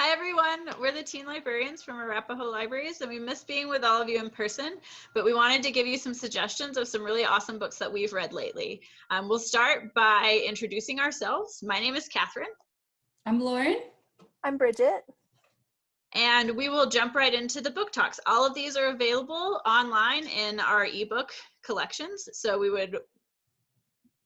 Hi everyone, we're the teen librarians from Arapahoe Libraries, and we miss being with all of you in person, but we wanted to give you some suggestions of some really awesome books that we've read lately. We'll start by introducing ourselves. My name is Catherine. I'm Lauren. I'm Bridget. And we will jump right into the book talks. All of these are available online in our ebook collections, so we would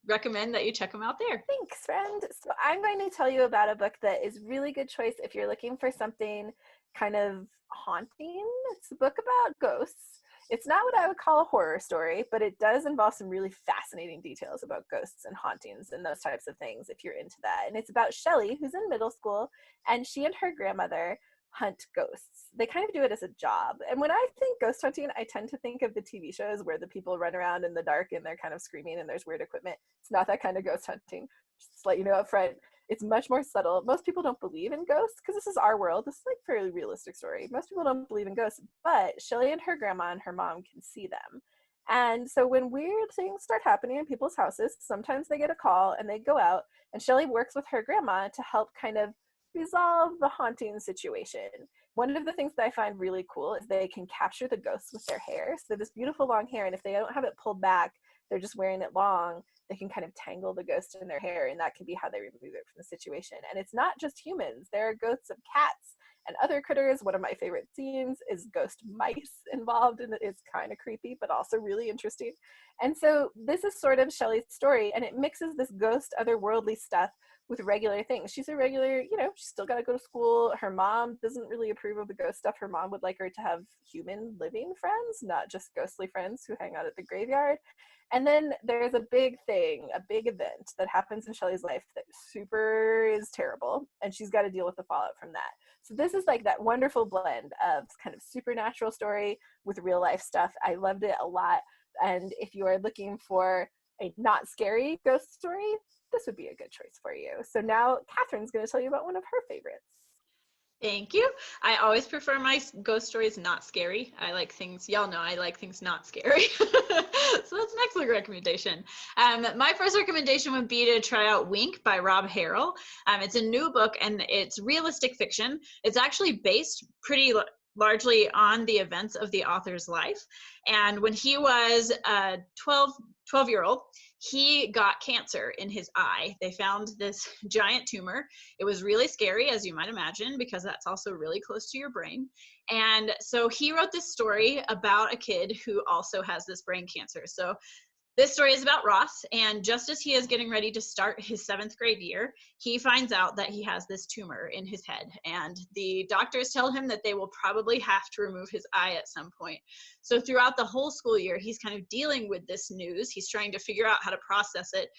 recommend that you check them out there. Thanks, friend. So I'm going to tell you about a book that is really good choice if you're looking for something kind of haunting. It's a book about ghosts. It's not what I would call a horror story, but it does involve some really fascinating details about ghosts and hauntings and those types of things if you're into that. And it's about Shelley, who's in middle school, and she and her grandmother hunt ghosts. They kind of do it as a job. And when I think ghost hunting, I tend to think of the TV shows where the people run around in the dark and they're kind of screaming and there's weird equipment. It's not that kind of ghost hunting. Just to let you know up front, it's much more subtle. Most people don't believe in ghosts because this is our world. This is like a fairly realistic story. Most people don't believe in ghosts, but Shelley and her grandma and her mom can see them. And so when weird things start happening in people's houses, sometimes they get a call and they go out, and Shelley works with her grandma to help kind of resolve the haunting situation. One of the things that I find really cool is they can capture the ghosts with their hair. So this beautiful long hair, and if they don't have it pulled back, they're just wearing it long, they can kind of tangle the ghost in their hair, and that can be how they remove it from the situation. And it's not just humans. There are ghosts of cats and other critters. One of my favorite scenes is ghost mice involved, and it's kind of creepy, but also really interesting. And so this is sort of Shelley's story, and it mixes this ghost, otherworldly stuff with regular things. She's a regular, she's still got to go to school. Her mom doesn't really approve of the ghost stuff. Her mom would like her to have human living friends, not just ghostly friends who hang out at the graveyard. And then there's a big thing, a big event that happens in Shelley's life that super is terrible, and she's got to deal with the fallout from that. So this is like that wonderful blend of kind of supernatural story with real life stuff. I loved it a lot. And if you are looking for a not scary ghost story, this would be a good choice for you. So now Catherine's going to tell you about one of her favorites. Thank you. I always prefer my ghost stories not scary. I like things, y'all know I like things not scary. So that's an excellent recommendation. My first recommendation would be to try out Wink by Rob Harrell. It's a new book and it's realistic fiction. It's actually based pretty largely on the events of the author's life. And when he was a 12-year-old, he got cancer in his eye. They found this giant tumor. It was really scary, as you might imagine, because that's also really close to your brain. And so he wrote this story about a kid who also has this brain cancer. So this story is about Ross, and just as he is getting ready to start his 7th grade year, he finds out that he has this tumor in his head, and the doctors tell him that they will probably have to remove his eye at some point. So throughout the whole school year, he's kind of dealing with this news. He's trying to figure out how to process it,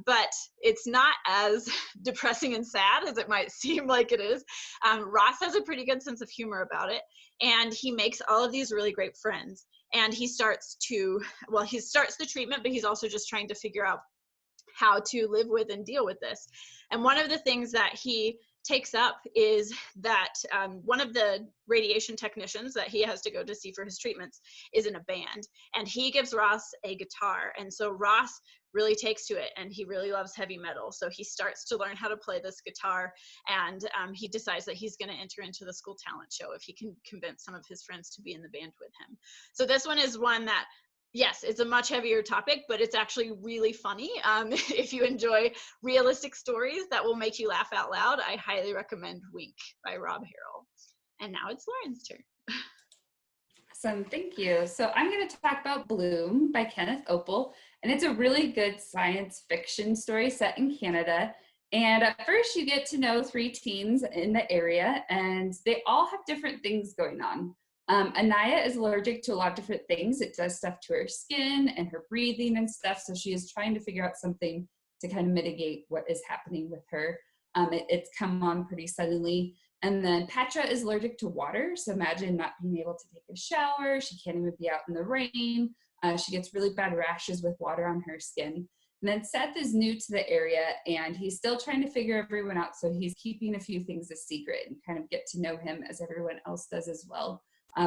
but it's not as depressing and sad as it might seem like it is. Ross has a pretty good sense of humor about it, and he makes all of these really great friends. And he starts the treatment, but he's also just trying to figure out how to live with and deal with this. And one of the things that he takes up is that one of the radiation technicians that he has to go to see for his treatments is in a band, and he gives Ross a guitar. And so Ross really takes to it, and he really loves heavy metal. So he starts to learn how to play this guitar, and he decides that he's going to enter into the school talent show if he can convince some of his friends to be in the band with him. So this one is one that, yes, it's a much heavier topic, but it's actually really funny. If you enjoy realistic stories that will make you laugh out loud, I highly recommend Wink by Rob Harrell. And now it's Lauren's turn. Awesome, thank you. So I'm going to talk about Bloom by Kenneth Opel, and it's a really good science fiction story set in Canada. And at first you get to know 3 teens in the area, and they all have different things going on. Anaya is allergic to a lot of different things. It does stuff to her skin and her breathing and stuff, so she is trying to figure out something to kind of mitigate what is happening with her. It's come on pretty suddenly. And then Patra is allergic to water, so imagine not being able to take a shower. She can't even be out in the rain. She gets really bad rashes with water on her skin. And then Seth is new to the area, and he's still trying to figure everyone out, so he's keeping a few things a secret and kind of get to know him as everyone else does as well,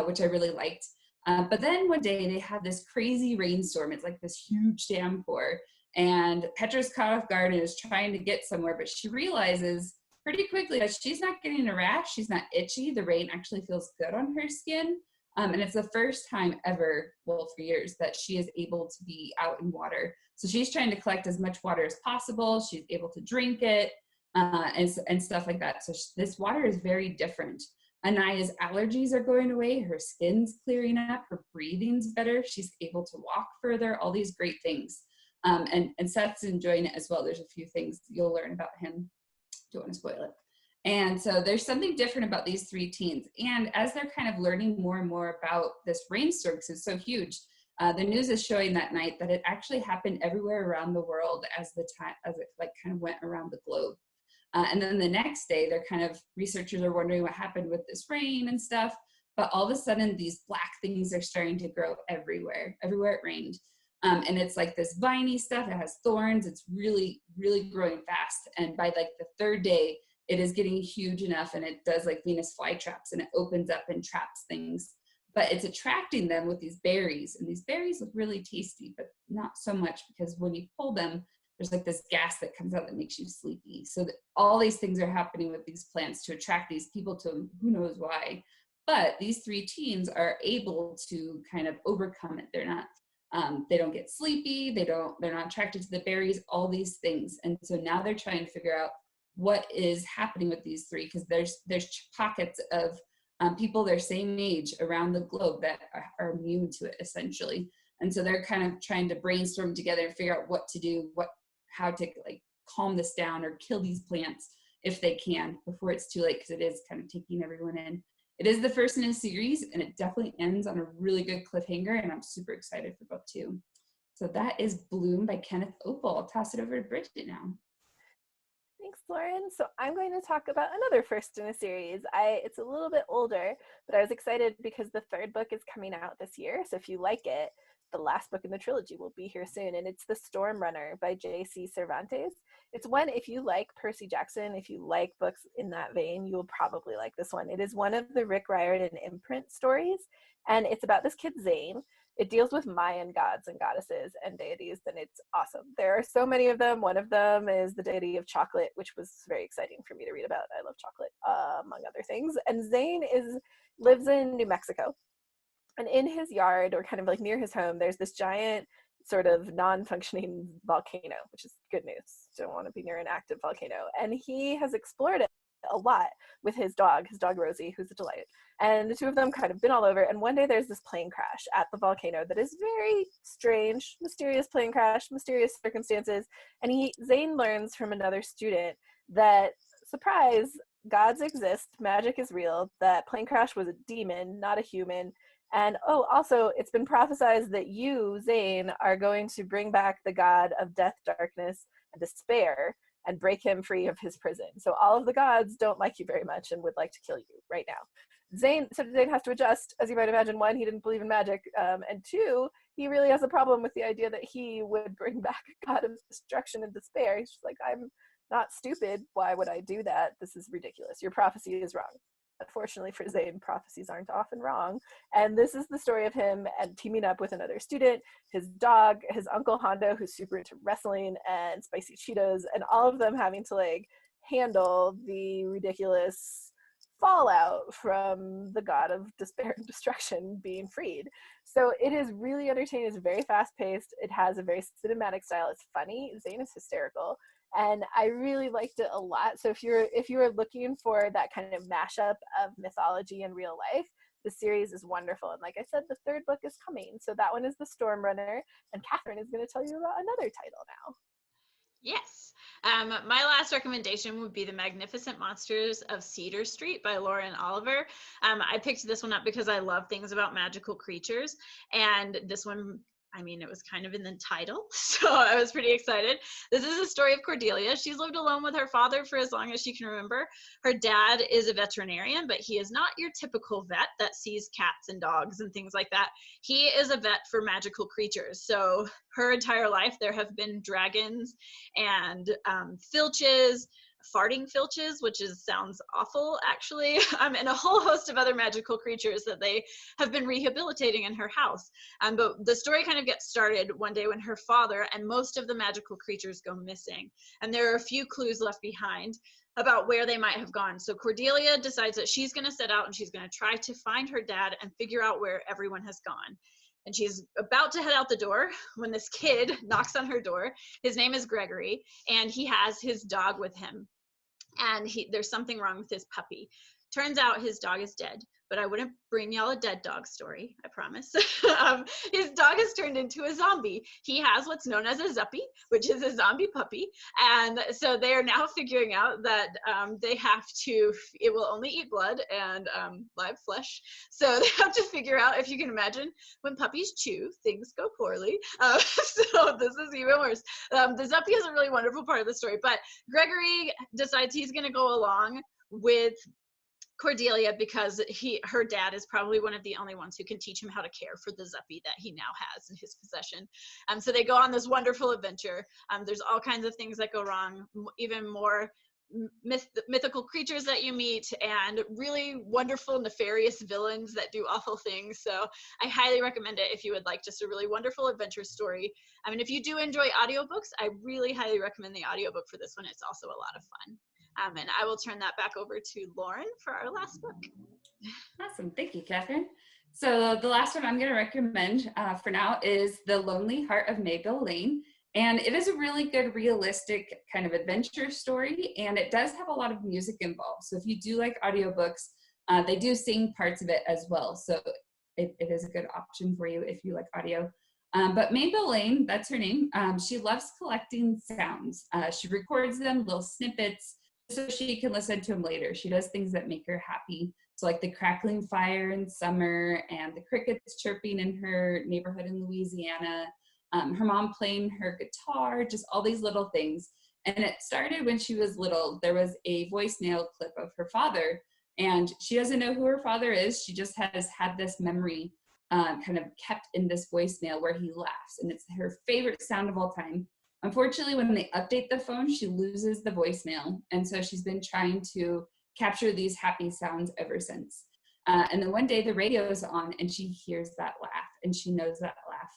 which I really liked. But then one day they have this crazy rainstorm. It's like this huge downpour, and Petra's caught off guard and is trying to get somewhere, but she realizes pretty quickly that she's not getting a rash, she's not itchy. The rain actually feels good on her skin. And it's the first time ever, well, for years, that she is able to be out in water. So she's trying to collect as much water as possible. She's able to drink it and stuff like that. So this water is very different. Anaya's allergies are going away. Her skin's clearing up. Her breathing's better. She's able to walk further. All these great things. And Seth's enjoying it as well. There's a few things you'll learn about him. Don't want to spoil it. And so there's something different about these 3 teens. And as they're kind of learning more and more about this rainstorm, because it's so huge, the news is showing that night that it actually happened everywhere around the world as it like kind of went around the globe. And then the next day, they're kind of, researchers are wondering what happened with this rain and stuff. But all of a sudden, these black things are starting to grow everywhere it rained. And it's like this viney stuff. It has thorns. It's really, really growing fast. And by like the 3rd day, it is getting huge enough, and it does like Venus flytraps, and it opens up and traps things. But it's attracting them with these berries, and these berries look really tasty, but not so much, because when you pull them, there's like this gas that comes out that makes you sleepy. So all these things are happening with these plants to attract these people to them, who knows why. But these 3 teens are able to kind of overcome it. They're not, they don't get sleepy. They're not attracted to the berries, all these things. And so now they're trying to figure out what is happening with these 3, because there's pockets of people their same age around the globe that are immune to it, essentially. And so they're kind of trying to brainstorm together and figure out what to do, how to like calm this down or kill these plants if they can before it's too late, because it is kind of taking everyone in. It is the first in a series, and it definitely ends on a really good cliffhanger, and I'm super excited for book 2. So that is Bloom by Kenneth Opel. I'll toss it over to Bridget now. Thanks, Lauren. So I'm going to talk about another first in a series. It's a little bit older, but I was excited because the 3rd book is coming out this year. So if you like it, the last book in the trilogy will be here soon, and it's The Storm Runner by J.C. Cervantes. It's one, if you like Percy Jackson, if you like books in that vein, you will probably like this one. It is one of the Rick Riordan imprint stories, and it's about this kid, Zane. It deals with Mayan gods and goddesses and deities, and it's awesome. There are so many of them. One of them is the deity of chocolate, which was very exciting for me to read about. I love chocolate, among other things. And Zane lives in New Mexico. And in his yard, or kind of like near his home, there's this giant sort of non-functioning volcano, which is good news. Don't want to be near an active volcano. And he has explored it a lot with his dog Rosie, who's a delight. And the 2 of them kind of been all over. And one day there's this plane crash at the volcano that is very strange, mysterious plane crash, mysterious circumstances. And Zane learns from another student that, surprise, gods exist, magic is real, that plane crash was a demon, not a human. And also, it's been prophesized that you, Zane, are going to bring back the god of death, darkness, and despair, and break him free of his prison. So all of the gods don't like you very much and would like to kill you right now. Zane has to adjust, as you might imagine. 1, he didn't believe in magic, and 2, he really has a problem with the idea that he would bring back a god of destruction and despair. He's just like, I'm not stupid. Why would I do that? This is ridiculous. Your prophecy is wrong. Unfortunately for Zane, prophecies aren't often wrong. And this is the story of him and teaming up with another student, his dog, his uncle Hondo, who's super into wrestling and spicy Cheetos, and all of them having to like handle the ridiculous fallout from the god of despair and destruction being freed. So it is really entertaining. It's very fast paced. It has a very cinematic style. It's funny. Zane is hysterical. And I really liked it a lot. So if you're looking for that kind of mashup of mythology and real life, the series is wonderful. And like I said, the 3rd book is coming. So that one is The Storm Runner. And Catherine is going to tell you about another title now. Yes. My last recommendation would be The Magnificent Monsters of Cedar Street by Lauren Oliver. I picked this one up because I love things about magical creatures. And this one, I mean, it was kind of in the title, so I was pretty excited. This is a story of Cordelia. She's lived alone with her father for as long as she can remember. Her dad is a veterinarian, but he is not your typical vet that sees cats and dogs and things like that. He is a vet for magical creatures. So her entire life, there have been dragons and filches, farting filches, which sounds awful actually, and a whole host of other magical creatures that they have been rehabilitating in her house. But the story kind of gets started one day when her father and most of the magical creatures go missing, and there are a few clues left behind about where they might have gone. So Cordelia decides that she's going to set out and she's going to try to find her dad and figure out where everyone has gone. And she's about to head out the door when this kid knocks on her door. His name is Gregory, and he has his dog with him. And there's something wrong with his puppy. Turns out his dog is dead, but I wouldn't bring y'all a dead dog story, I promise. His dog has turned into a zombie. He has what's known as a zuppy, which is a zombie puppy. And so they are now figuring out that they have to, it will only eat blood and live flesh. So they have to figure out, if you can imagine, when puppies chew, things go poorly. So this is even worse. The zuppy is a really wonderful part of the story, but Gregory decides he's gonna go along with Cordelia because her dad is probably one of the only ones who can teach him how to care for the zuppy that he now has in his possession. So they go on this wonderful adventure. There's all kinds of things that go wrong, even more mythical creatures that you meet, and really wonderful nefarious villains that do awful things. So I highly recommend it if you would like just a really wonderful adventure story. I mean, if you do enjoy audiobooks, I really highly recommend the audiobook for this one. It's also a lot of fun. And I will turn that back over to Lauren for our last book. Awesome. Thank you, Catherine. So the last one I'm going to recommend for now is The Lonely Heart of Magdalene. And it is a really good, realistic kind of adventure story. And it does have a lot of music involved. So if you do like audiobooks, they do sing parts of it as well. So it is a good option for you if you like audio. But Magdalene, that's her name, she loves collecting sounds. She records them, little snippets, so she can listen to them later. She does things that make her happy. So like the crackling fire in summer and the crickets chirping in her neighborhood in Louisiana, her mom playing her guitar, just all these little things. And it started when she was little. There was a voicemail clip of her father, and she doesn't know who her father is. She just has had this memory kind of kept in this voicemail where he laughs, and it's her favorite sound of all time. Unfortunately, when they update the phone, she loses the voicemail. And so she's been trying to capture these happy sounds ever since. And then one day the radio is on and she hears that laugh and she knows that laugh.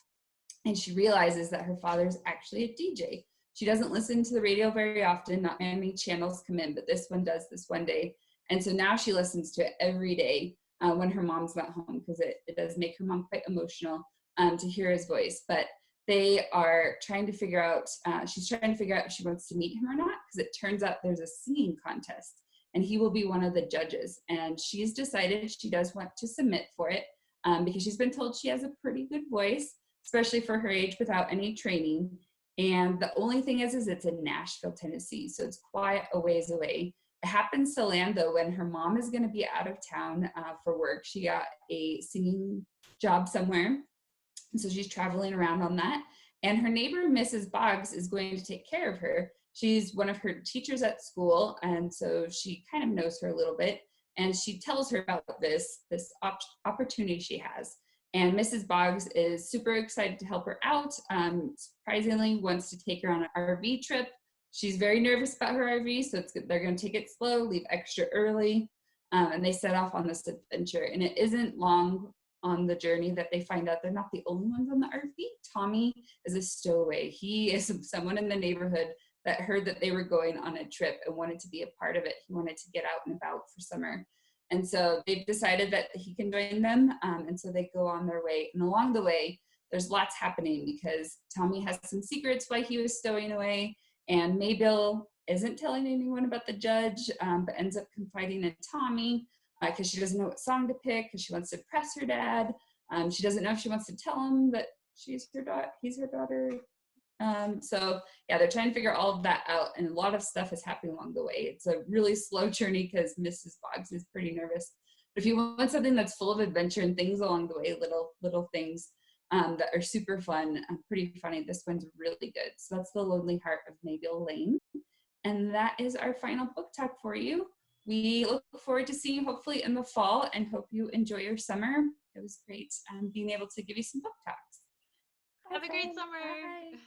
And she realizes that her father's actually a DJ. She doesn't listen to the radio very often, not many channels come in, but this one does this one day. And so now she listens to it every day when her mom's not home, because it does make her mom quite emotional to hear his voice. But they are trying to figure out, she's trying to figure out if she wants to meet him or not, because it turns out there's a singing contest and he will be one of the judges. And she's decided she does want to submit for it because she's been told she has a pretty good voice, especially for her age without any training. And the only thing is it's in Nashville, Tennessee. So it's quite a ways away. It happens to land though when her mom is going to be out of town for work. She got a singing job somewhere. And so she's traveling around on that. And her neighbor, Mrs. Boggs, is going to take care of her. She's one of her teachers at school. And so she kind of knows her a little bit. And she tells her about this opportunity she has. And Mrs. Boggs is super excited to help her out. Surprisingly, wants to take her on an RV trip. She's very nervous about her RV, so they're going to take it slow, leave extra early. And they set off on this adventure. And it isn't long on the journey that they find out they're not the only ones on the RV. Tommy is a stowaway. He is someone in the neighborhood that heard that they were going on a trip and wanted to be a part of it. He wanted to get out and about for summer. And so they've decided that he can join them. And so they go on their way. And along the way, there's lots happening because Tommy has some secrets why he was stowing away. And Mabel isn't telling anyone about the judge, but ends up confiding in Tommy because she doesn't know what song to pick because she wants to impress her dad. She doesn't know if she wants to tell him that he's her daughter. So yeah, they're trying to figure all of that out, and a lot of stuff is happening along the way. It's a really slow journey because Mrs. Boggs is pretty nervous. But if you want something that's full of adventure and things along the way, little things that are super fun and pretty funny, this one's really good. So that's The Lonely Heart of Magdalene. And that is our final book talk for you. We look forward to seeing you hopefully in the fall and hope you enjoy your summer. It was great being able to give you some book talks. Have a great summer. Bye.